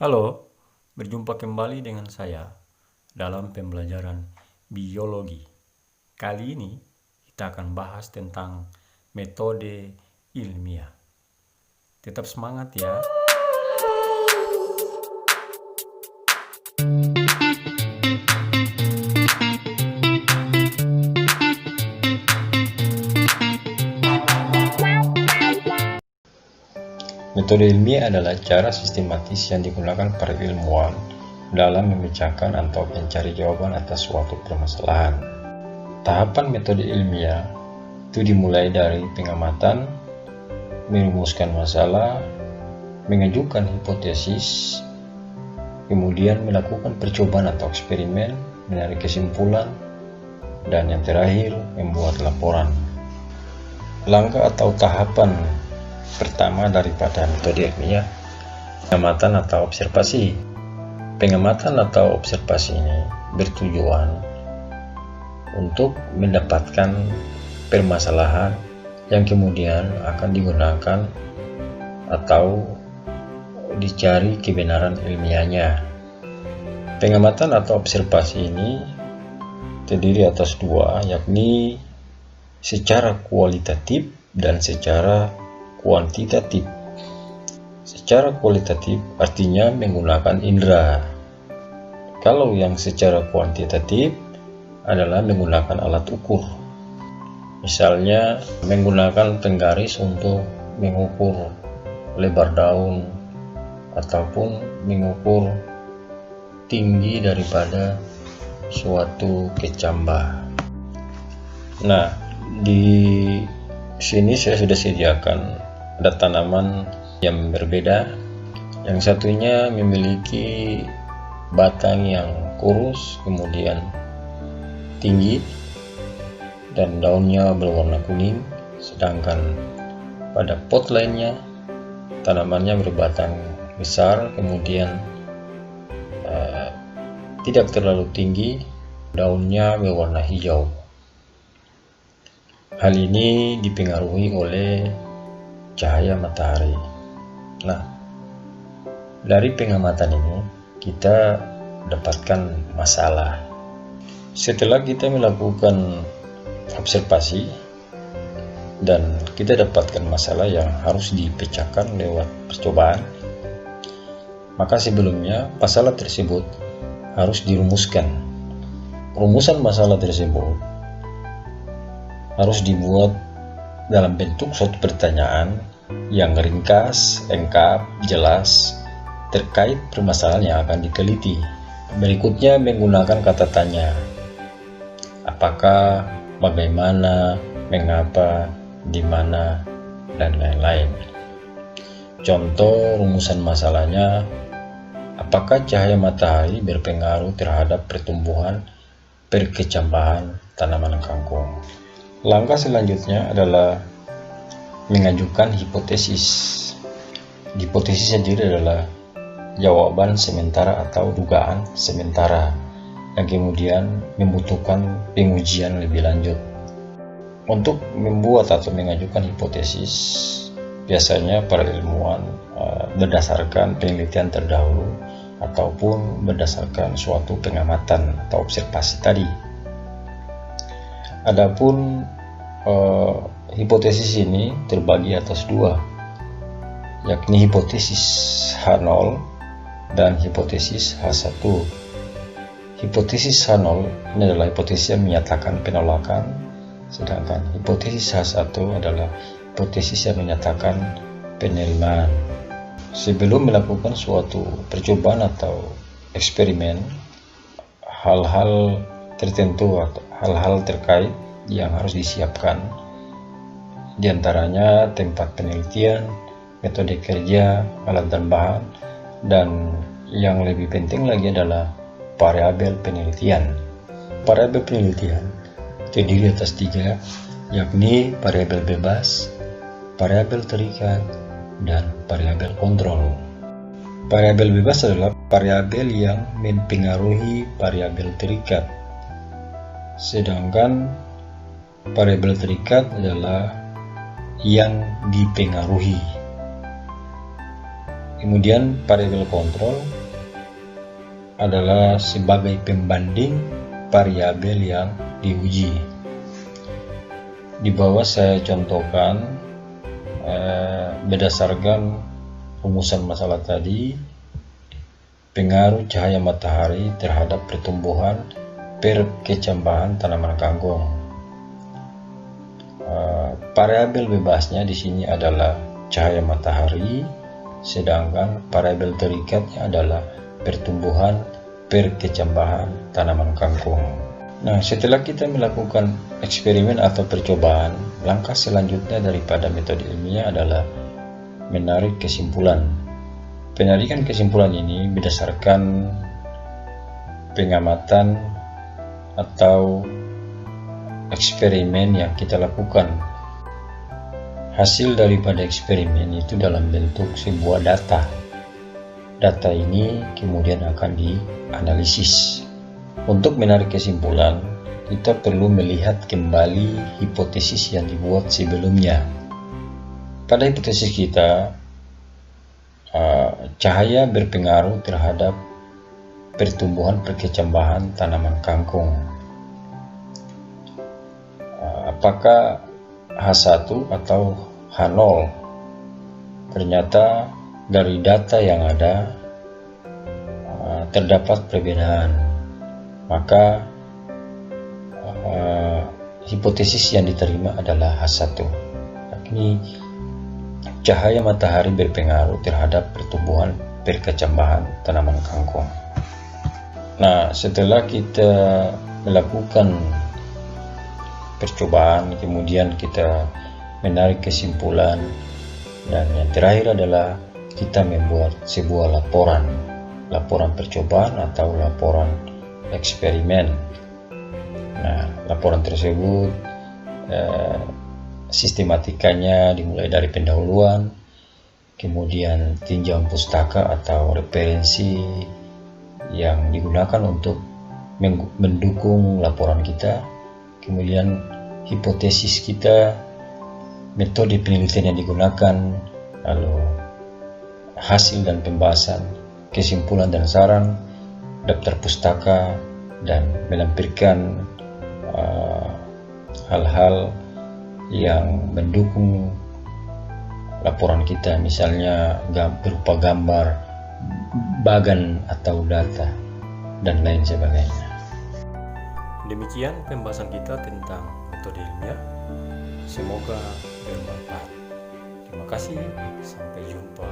Halo, berjumpa kembali dengan saya dalam pembelajaran biologi. Kali ini kita akan bahas tentang metode ilmiah. Tetap semangat ya. Metode ilmiah adalah cara sistematis yang digunakan para ilmuwan dalam memecahkan atau mencari jawaban atas suatu permasalahan. Tahapan metode ilmiah itu dimulai dari pengamatan, merumuskan masalah, mengajukan hipotesis, kemudian melakukan percobaan atau eksperimen, menarik kesimpulan, dan yang terakhir membuat laporan. Langkah atau tahapan pertama daripada metode ilmiah, pengamatan atau observasi. Pengamatan atau observasi ini bertujuan untuk mendapatkan permasalahan yang kemudian akan digunakan atau dicari kebenaran ilmiahnya. Pengamatan atau observasi ini terdiri atas dua, yakni secara kualitatif dan secara kuantitatif. Secara kualitatif artinya menggunakan indera. Kalau yang secara kuantitatif adalah menggunakan alat ukur. Misalnya menggunakan penggaris untuk mengukur lebar daun ataupun mengukur tinggi daripada suatu kecambah. Nah, di sini saya sudah sediakan ada tanaman yang berbeda. Yang satunya memiliki batang yang kurus, kemudian tinggi, dan daunnya berwarna kuning. Sedangkan pada pot lainnya, tanamannya berbatang besar, kemudian tidak terlalu tinggi, daunnya berwarna hijau. Hal ini dipengaruhi oleh cahaya matahari. Nah, dari pengamatan ini kita dapatkan masalah. Setelah kita melakukan observasi dan kita dapatkan masalah yang harus dipecahkan lewat percobaan, maka sebelumnya masalah tersebut harus dirumuskan. Rumusan masalah tersebut harus dibuat dalam bentuk suatu pertanyaan yang ringkas, lengkap, jelas terkait permasalahan yang akan diteliti. Berikutnya menggunakan kata tanya. Apakah, bagaimana, mengapa, di mana, dan lain-lain. Contoh rumusan masalahnya, apakah cahaya matahari berpengaruh terhadap pertumbuhan perkecambahan tanaman kangkung? Langkah selanjutnya adalah mengajukan hipotesis. Hipotesis sendiri adalah jawaban sementara atau dugaan sementara yang kemudian membutuhkan pengujian lebih lanjut. Untuk membuat atau mengajukan hipotesis, biasanya para ilmuwan berdasarkan penelitian terdahulu ataupun berdasarkan suatu pengamatan atau observasi tadi. Adapun hipotesis ini terbagi atas dua, yakni hipotesis H0 dan hipotesis H1. Hipotesis H0 ini adalah hipotesis yang menyatakan penolakan, sedangkan hipotesis H1 adalah hipotesis yang menyatakan penerimaan. Sebelum melakukan suatu percobaan atau eksperimen, hal-hal tertentu atau hal-hal terkait yang harus disiapkan, diantaranya tempat penelitian, metode kerja, alat dan bahan, dan yang lebih penting lagi adalah variabel penelitian. Variabel penelitian terdiri atas tiga, yakni variabel bebas, variabel terikat, dan variabel kontrol. Variabel bebas adalah variabel yang mempengaruhi variabel terikat, sedangkan variabel terikat adalah yang dipengaruhi. Kemudian variabel kontrol adalah sebagai pembanding variabel yang diuji. Di bawah saya contohkan berdasarkan rumusan masalah tadi, pengaruh cahaya matahari terhadap pertumbuhan perkecambahan tanaman kangkung. Variabel bebasnya di sini adalah cahaya matahari, sedangkan variabel terikatnya adalah pertumbuhan perkecambahan tanaman kangkung. Nah, setelah kita melakukan eksperimen atau percobaan, langkah selanjutnya daripada metode ilmiah adalah menarik kesimpulan. Penarikan kesimpulan ini berdasarkan pengamatan atau eksperimen yang kita lakukan. Hasil daripada eksperimen itu dalam bentuk sebuah data. Data ini kemudian akan dianalisis. Untuk menarik kesimpulan, kita perlu melihat kembali hipotesis yang dibuat sebelumnya. Pada hipotesis kita, cahaya berpengaruh terhadap pertumbuhan perkecambahan tanaman kangkung. Apakah H1 atau H0? Ternyata dari data yang ada terdapat perbedaan. Maka hipotesis yang diterima adalah H1, yakni cahaya matahari berpengaruh terhadap pertumbuhan perkecambahan tanaman kangkung. Nah, setelah kita melakukan percobaan, kemudian kita menarik kesimpulan, dan yang terakhir adalah kita membuat sebuah laporan percobaan atau laporan eksperimen. Nah, laporan tersebut sistematikanya dimulai dari pendahuluan, kemudian tinjauan pustaka atau referensi yang digunakan untuk mendukung laporan kita, kemudian hipotesis kita, metode penelitian yang digunakan, lalu hasil dan pembahasan, kesimpulan dan saran, daftar pustaka, dan melampirkan hal-hal yang mendukung laporan kita, misalnya berupa gambar, bagan atau data, dan lain sebagainya. Demikian pembahasan kita tentang metode ilmiah. Semoga bermanfaat. Terima kasih, sampai jumpa.